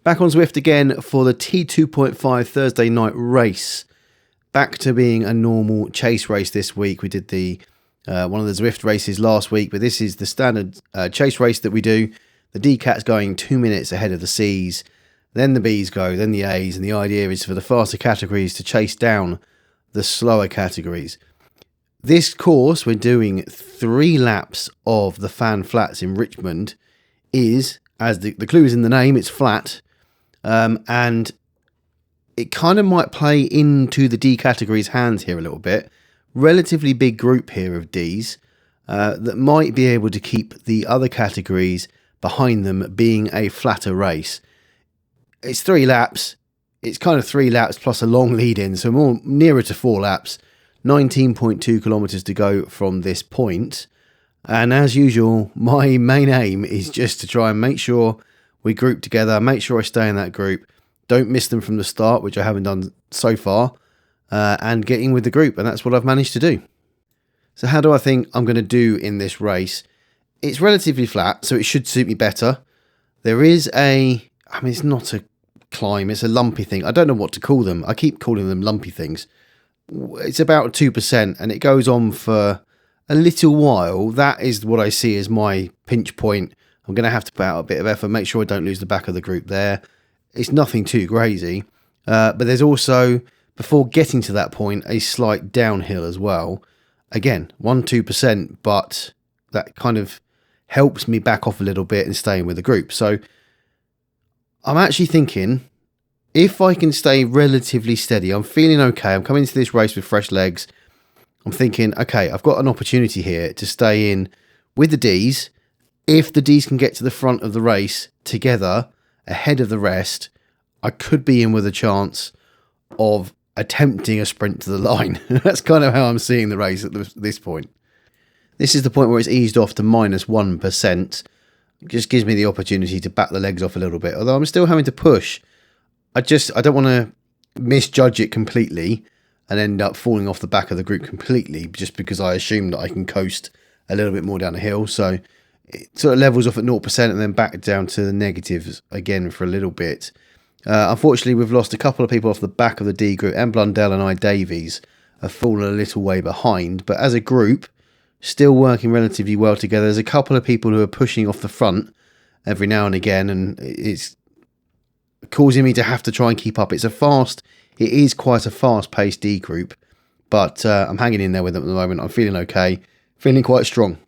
Back on Zwift again for the T2.5 Thursday night race. Back to being a normal chase race this week. We did the one of the Zwift races last week, but this is the standard chase race that we do. The D Cat's going 2 minutes ahead of the C's, then the B's go, then the A's, and the idea is for the faster categories to chase down the slower categories. This course, we're doing 3 laps of the Fan Flats in Richmond, is, as the clue is in the name, it's flat. And it kind of might play into the D category's hands here a little bit. Relatively big group here of Ds that might be able to keep the other categories behind them, being a flatter race. It's 3 laps. It's kind of 3 laps plus a long lead in, so more nearer to 4 laps. 19.2 kilometers to go from this point. And as usual, my main aim is just to try and make sure we group together, make sure I stay in that group, don't miss them from the start, which I haven't done so far, and get in with the group, and that's what I've managed to do. So how do I think I'm going to do in this race? It's relatively flat, so it should suit me better. There is it's not a climb, it's a lumpy thing. I don't know what to call them. I keep calling them lumpy things. It's about 2%, and it goes on for a little while. That is what I see as my pinch point. I'm going to have to put out a bit of effort, make sure I don't lose the back of the group there. It's nothing too crazy, but there's also, before getting to that point, a slight downhill as well. Again, 1-2%, but that kind of helps me back off a little bit and staying with the group. So I'm actually thinking, if I can stay relatively steady, I'm feeling okay. I'm coming into this race with fresh legs. I'm thinking, okay, I've got an opportunity here to stay in with the Ds. If the Ds can get to the front of the race together, ahead of the rest, I could be in with a chance of attempting a sprint to the line. That's kind of how I'm seeing the race at this point. This is the point where it's eased off to -1%. It just gives me the opportunity to back the legs off a little bit, although I'm still having to push. I don't want to misjudge it completely and end up falling off the back of the group completely just because I assume that I can coast a little bit more down the hill. So it sort of levels off at 0% and then back down to the negatives again for a little bit. Unfortunately, we've lost a couple of people off the back of the D group. M. Blundell and I Davies have fallen a little way behind, but as a group, still working relatively well together. There's a couple of people who are pushing off the front every now and again, and it's causing me to have to try and keep up. It is quite a fast-paced D group, but I'm hanging in there with them at the moment. I'm feeling okay, feeling quite strong.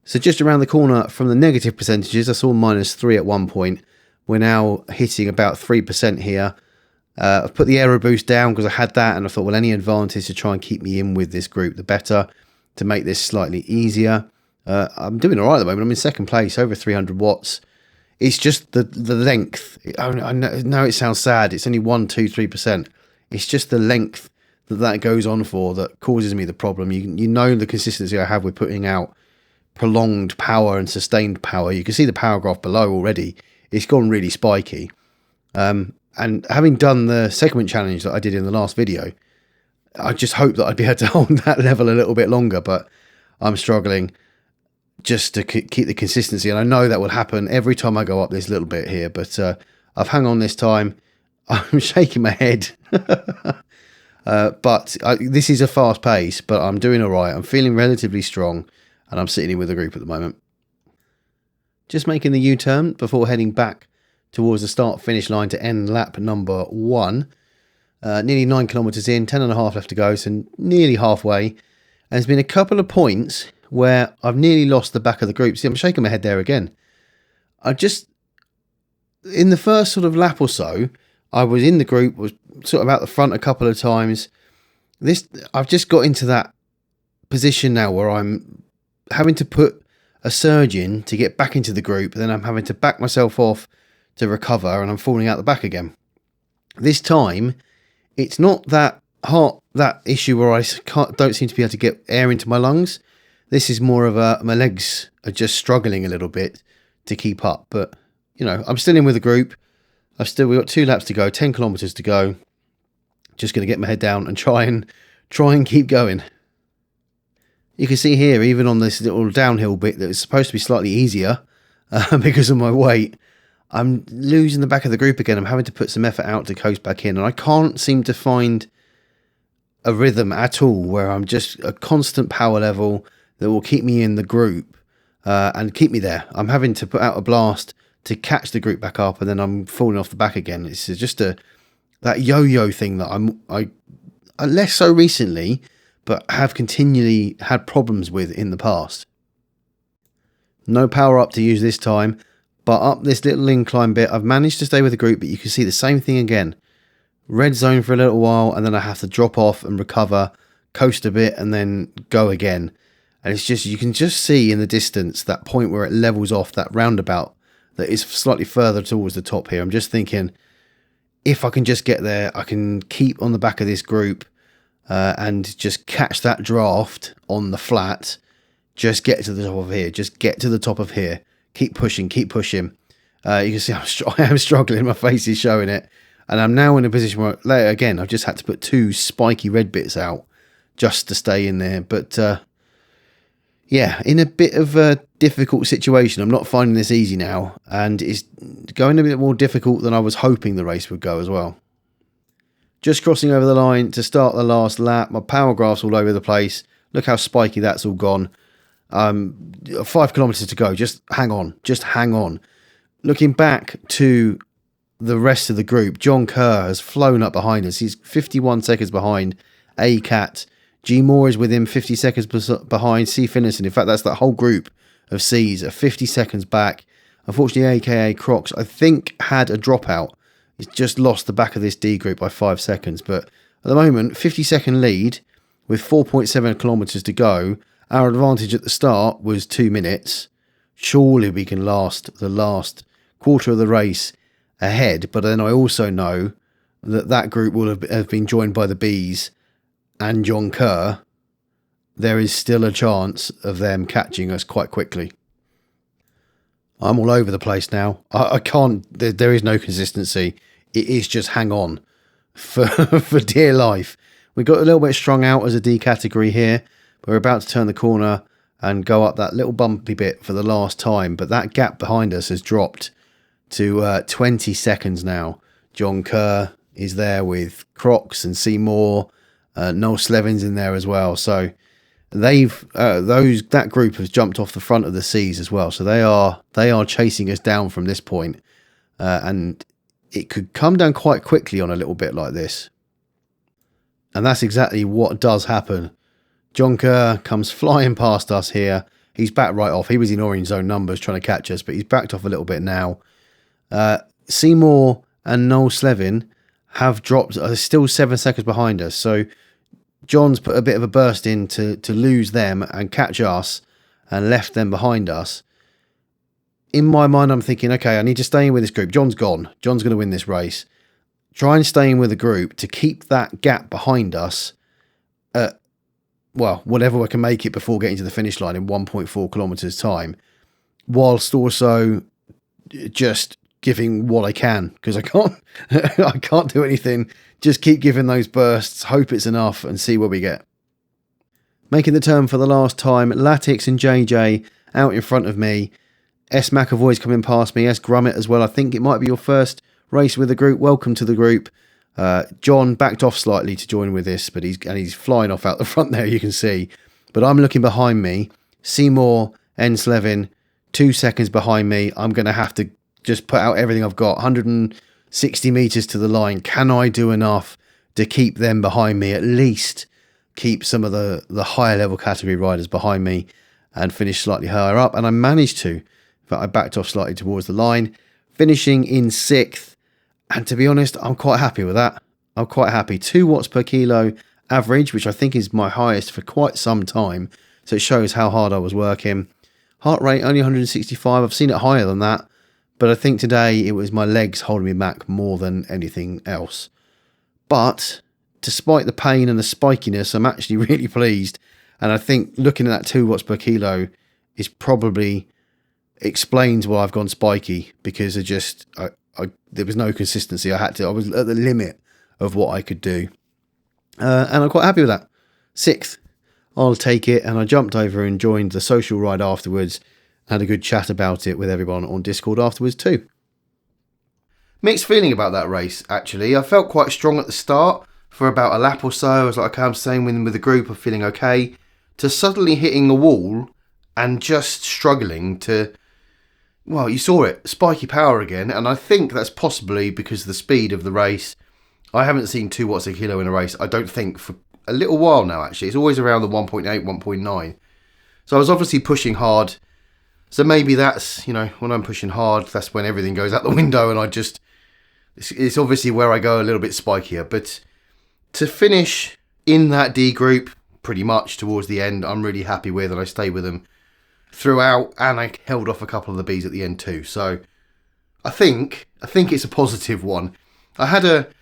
So just around the corner from the negative percentages, I saw -3 at one point. We're now hitting about 3% here. I've put the aero boost down because I had that, and I thought, well, any advantage to try and keep me in with this group, the better, to make this slightly easier. I'm doing all right at the moment. I'm in second place, over 300 watts. It's just the length. I know it sounds sad. It's only 1, 2, 3%. It's just the length that goes on for that causes me the problem. You know the consistency I have with putting out prolonged power and sustained power. You can see the power graph below already. It's gone really spiky. And having done the segment challenge that I did in the last video, I just hope that I'd be able to hold that level a little bit longer, but I'm struggling just to keep the consistency. And I know that will happen every time I go up this little bit here, but I've hung on this time. I'm shaking my head. But this is a fast pace, but I'm doing all right. I'm feeling relatively strong, and I'm sitting in with the group at the moment. Just making the U-turn before heading back towards the start-finish line to end lap number 1. Nearly 9 kilometres in, 10.5 left to go, so nearly halfway. And there's been a couple of points where I've nearly lost the back of the group. See, I'm shaking my head there again. In the first sort of lap or so, I was in the group, was sort of out the front a couple of times. I've just got into that position now where I'm having to put a surge in to get back into the group, then I'm having to back myself off to recover, and I'm falling out the back again. This time, it's not that issue where I don't seem to be able to get air into my lungs. This is more of my legs are just struggling a little bit to keep up. But, you know, I'm still in with the group. We've got 2 laps to go, 10 kilometres to go. Just going to get my head down and try and keep going. You can see here, even on this little downhill bit that is supposed to be slightly easier because of my weight, I'm losing the back of the group again. I'm having to put some effort out to coast back in, and I can't seem to find a rhythm at all where I'm just a constant power level that will keep me in the group and keep me there. I'm having to put out a blast to catch the group back up, and then I'm falling off the back again. It's just that yo-yo thing that I less so recently, but have continually had problems with in the past. No power up to use this time, but up this little incline bit, I've managed to stay with the group, but you can see the same thing again. Red zone for a little while, and then I have to drop off and recover, coast a bit, and then go again. And it's just, you can just see in the distance that point where it levels off, that roundabout that is slightly further towards the top here. I'm just thinking, if I can just get there, I can keep on the back of this group and just catch that draft on the flat. Just get to the top of here. Just get to the top of here. Keep pushing, keep pushing. You can see I am struggling. My face is showing it. And I'm now in a position where, again, I've just had to put 2 spiky red bits out just to stay in there. But, yeah, in a bit of a difficult situation. I'm not finding this easy now. And it's going a bit more difficult than I was hoping the race would go as well. Just crossing over the line to start the last lap. My power graph's all over the place. Look how spiky that's all gone. 5 kilometers to go. Just hang on. Just hang on. Looking back to the rest of the group, John Kerr has flown up behind us. He's 51 seconds behind ACAT. G Moore is with him 50 seconds behind. C Finlayson. In fact, that's that whole group of C's are 50 seconds back. Unfortunately, AKA Crocs, I think, had a dropout. He's just lost the back of this D group by 5 seconds. But at the moment, 50-second lead with 4.7 kilometers to go. Our advantage at the start was 2 minutes. Surely we can last the last quarter of the race ahead. But then I also know that that group will have been joined by the Bs and John Kerr. There is still a chance of them catching us quite quickly. I'm all over the place now. I can't, there is no consistency. It is just hang on for dear life. We got a little bit strung out as a D category here. We're about to turn the corner and go up that little bumpy bit for the last time. But that gap behind us has dropped to 20 seconds now. John Kerr is there with Crocs and Seymour. Noel Slevin's in there as well. So they've that group has jumped off the front of the C's as well. So they are chasing us down from this point. And it could come down quite quickly on a little bit like this. And that's exactly what does happen. John Kerr comes flying past us here. He's back right off. He was in orange zone numbers trying to catch us, but he's backed off a little bit now. Seymour and Noel Slevin have dropped, are still 7 seconds behind us. So John's put a bit of a burst in to lose them and catch us and left them behind us. In my mind, I'm thinking, okay, I need to stay in with this group. John's gone. John's going to win this race. Try and stay in with the group to keep that gap behind us at, well, whatever I can make it before getting to the finish line in 1.4 kilometers time, whilst also just giving what I can, because I can't do anything. Just keep giving those bursts, hope it's enough, and see where we get. Making the turn for the last time, Latix and JJ out in front of me. S McAvoy's coming past me. S Grummett as well. I think it might be your first race with the group. Welcome to the group. John backed off slightly to join with this, but he's flying off out the front there, you can see. But I'm looking behind me. Seymour, N Slevin, 2 seconds behind me. I'm going to have to just put out everything I've got. 160 metres to the line. Can I do enough to keep them behind me? At least keep some of the higher level category riders behind me and finish slightly higher up. And I managed to. But I backed off slightly towards the line, finishing in 6th. And to be honest, I'm quite happy with that. I'm quite happy. 2 watts per kilo average, which I think is my highest for quite some time. So it shows how hard I was working. Heart rate only 165. I've seen it higher than that. But I think today it was my legs holding me back more than anything else. But despite the pain and the spikiness, I'm actually really pleased. And I think looking at that 2 watts per kilo is probably explains why I've gone spiky, because there was no consistency. I was at the limit of what I could do. And I'm quite happy with that. 6th, I'll take it. And I jumped over and joined the social ride afterwards. Had a good chat about it with everyone on Discord afterwards too. Mixed feeling about that race, actually. I felt quite strong at the start for about a lap or so. I was like, okay, I'm staying with the group, I'm feeling okay. To suddenly hitting the wall and just struggling to, well, you saw it, spiky power again. And I think that's possibly because of the speed of the race. I haven't seen 2 watts a kilo in a race, I don't think, for a little while now, actually. It's always around the 1.8, 1.9. So I was obviously pushing hard. So maybe that's, you know, when I'm pushing hard, that's when everything goes out the window and I just... It's obviously where I go a little bit spikier, but to finish in that D group pretty much towards the end, I'm really happy with, and I stayed with them throughout, and I held off a couple of the Bs at the end too. So I think it's a positive one. It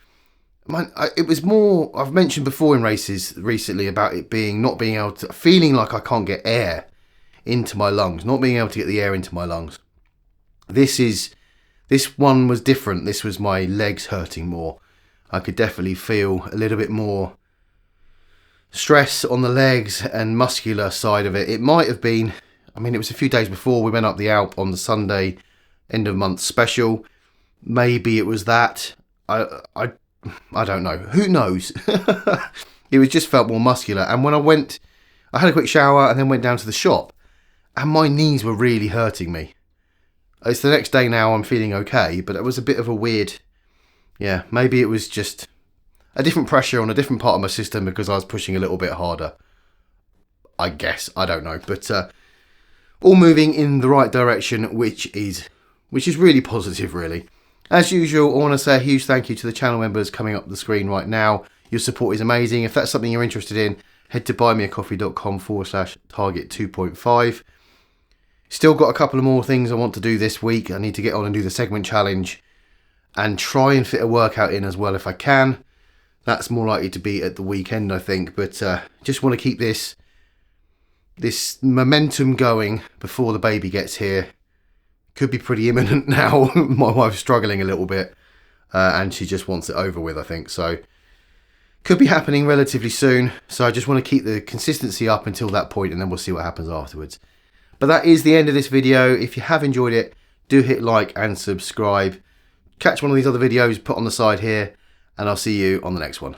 was more, I've mentioned before in races recently about it being not being able to, feeling like I can't get air into my lungs, not being able to get the air into my lungs. This one was different. This was my legs hurting more. I could definitely feel a little bit more stress on the legs and muscular side of it. It might have been, I mean, it was a few days before we went up the Alp on the Sunday end of month special. Maybe it was that. I don't know. Who knows? It was just felt more muscular. And when I had a quick shower and then went down to the shop, and my knees were really hurting me. It's the next day now, I'm feeling okay, but it was a bit of a weird, yeah, maybe it was just a different pressure on a different part of my system because I was pushing a little bit harder. I guess, I don't know, but all moving in the right direction, which is really positive, really. As usual, I want to say a huge thank you to the channel members coming up the screen right now. Your support is amazing. If that's something you're interested in, head to buymeacoffee.com/target 2.5. Still got a couple of more things I want to do this week. I need to get on and do the segment challenge and try and fit a workout in as well if I can. That's more likely to be at the weekend, I think. But just want to keep this momentum going before the baby gets here. Could be pretty imminent now. My wife's struggling a little bit and she just wants it over with, I think. So could be happening relatively soon. So I just want to keep the consistency up until that point and then we'll see what happens afterwards. But that is the end of this video. If you have enjoyed it, do hit like and subscribe. Catch one of these other videos put on the side here, and I'll see you on the next one.